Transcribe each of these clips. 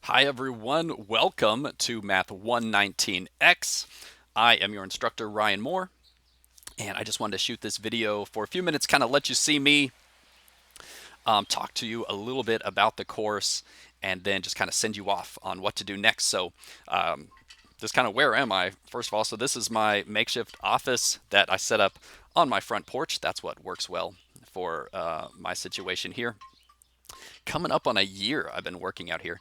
Hi everyone, welcome to Math 119X. I am your instructor, Ryan Moore, and I just wanted to shoot this video for a few minutes, kind of let you see me, talk to you a little bit about the course, and then just kind of send you off on what to do next. Just kind of where am I? First of all, so this is my makeshift office that I set up on my front porch. That's what works well for my situation here. Coming up on a year I've been working out here.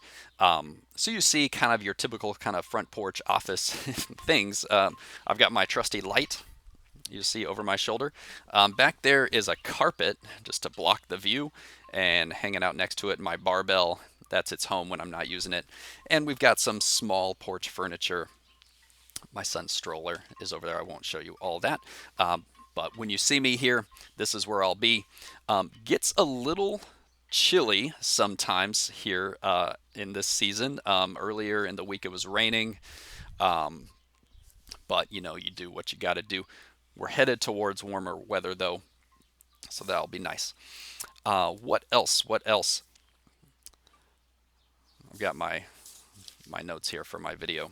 So you see kind of your typical kind of front porch office things. I've got my trusty light you see over my shoulder. Back there is a carpet just to block the view, and hanging out next to it my barbell. That's its home when I'm not using it. And we've got some small porch furniture. My son's stroller is over there. I won't show you all that. But when you see me here, this is where I'll be. Gets a little chilly sometimes here in this season. Earlier in the week it was raining, but you do what you got to do. We're headed towards warmer weather though, so that'll be nice. What else? What else? I've got my notes here for my video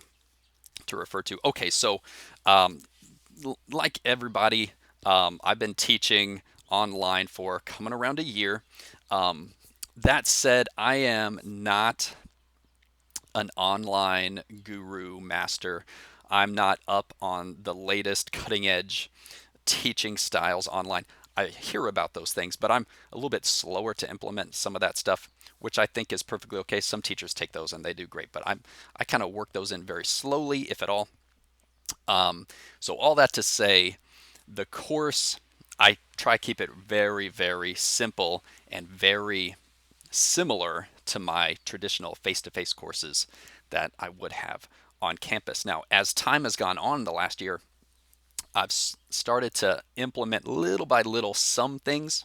to refer to. Okay, so like everybody, I've been teaching online for coming around a year. That said, I am not an online guru master. I'm not up on the latest cutting edge teaching styles online. I hear about those things, but I'm a little bit slower to implement some of that stuff, which I think is perfectly okay. Some teachers take those and they do great, but I kind of work those in very slowly, if at all. So all that to say, the course I try to keep it very, very simple and very similar to my traditional face-to-face courses that I would have on campus. Now, as time has gone on in the last year, I've started to implement little by little some things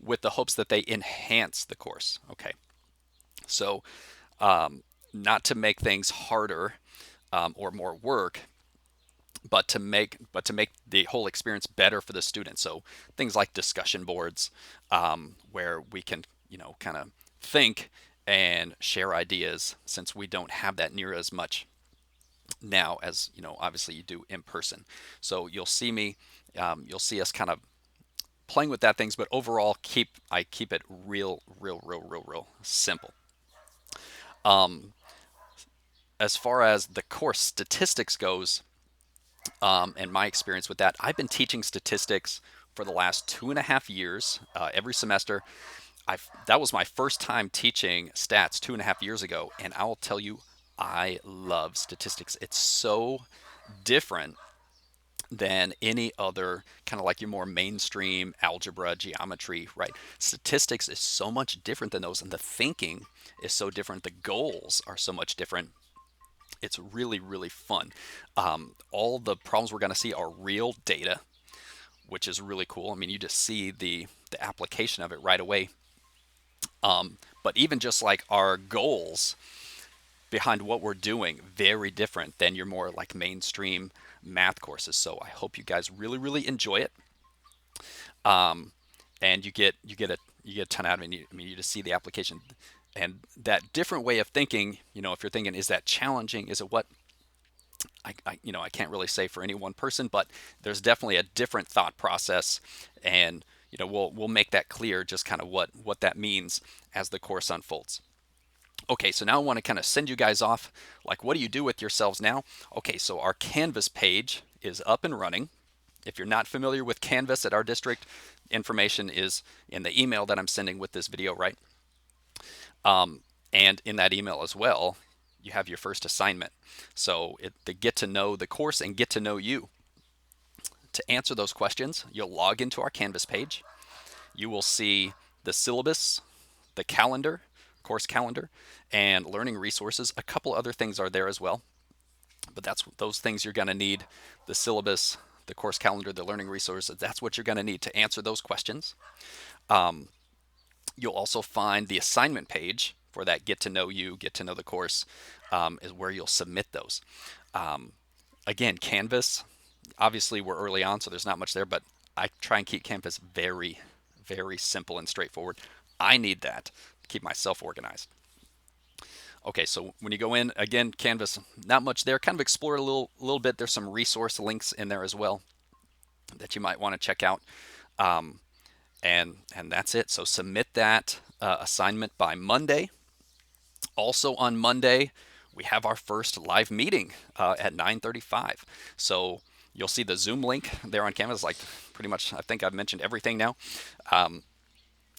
with the hopes that they enhance the course. Okay, so not to make things harder or more work, but to make the whole experience better for the students. So things like discussion boards, where we can kind of think and share ideas, since we don't have that near as much now as obviously you do in person. So you'll see us kind of playing with that things, but overall I keep it real simple. As far as the course statistics goes, and my experience with that, I've been teaching statistics for the last 2.5 years, every semester. That was my first time teaching stats 2.5 years ago, and I'll tell you, I love statistics. It's so different than any other kind of like your more mainstream algebra, geometry, right? Statistics is so much different than those, and the thinking is so different. The goals are so much different. It's really fun. All the problems we're going to see are real data, which is really cool. I mean, you just see the application of it right away. But even just like our goals behind what we're doing, very different than your more like mainstream math courses. So I hope you guys really enjoy it. And you get a ton out of it. I mean, you just see the application and that different way of thinking. If you're thinking, is that challenging? Is it what? I can't really say for any one person, but there's definitely a different thought process, and we'll make that clear, just kind of what that means as the course unfolds. Okay, so now I want to kind of send you guys off. Like, what do you do with yourselves now? Okay, so our Canvas page is up and running. If you're not familiar with Canvas at our district, information is in the email that I'm sending with this video, right? And in that email as well, you have your first assignment. So to get to know the course and get to know you. To answer those questions, you'll log into our Canvas page. You will see the syllabus, the calendar, course calendar, and learning resources. A couple other things are there as well, but that's those things you're going to need: the syllabus, the course calendar, the learning resources. That's what you're going to need to answer those questions. You'll also find the assignment page for that get to know you, get to know the course, is where you'll submit those. Again, Canvas, obviously we're early on, so there's not much there, but I try and keep Canvas very simple and straightforward. I need that to keep myself organized. Okay, so when you go in, again, Canvas, not much there. Kind of explore a little bit. There's some resource links in there as well that you might want to check out. Um, and that's it. So submit that assignment by Monday. Also on Monday, we have our first live meeting at 9:35. So you'll see the Zoom link there on Canvas. Like pretty much, I think I've mentioned everything now.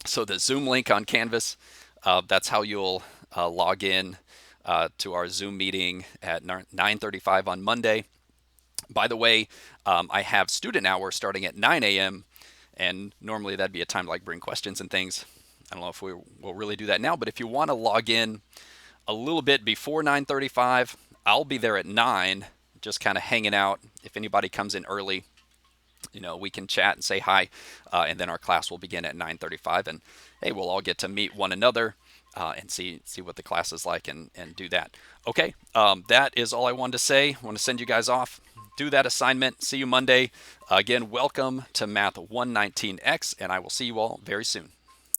So the Zoom link on Canvas, that's how you'll log in to our Zoom meeting at 9:35 on Monday. By the way, I have student hour starting at 9 a.m. and normally that'd be a time to like bring questions and things. I don't know if we will really do that now, but if you want to log in a little bit before 9:35, I'll be there at 9, just kind of hanging out. If anybody comes in early, we can chat and say hi, and then our class will begin at 9:35, and hey, we'll all get to meet one another and see what the class is like and do that. Okay, that is all I wanted to say. I want to send you guys off. Do that assignment. See you Monday. Again, welcome to Math 119X, and I will see you all very soon.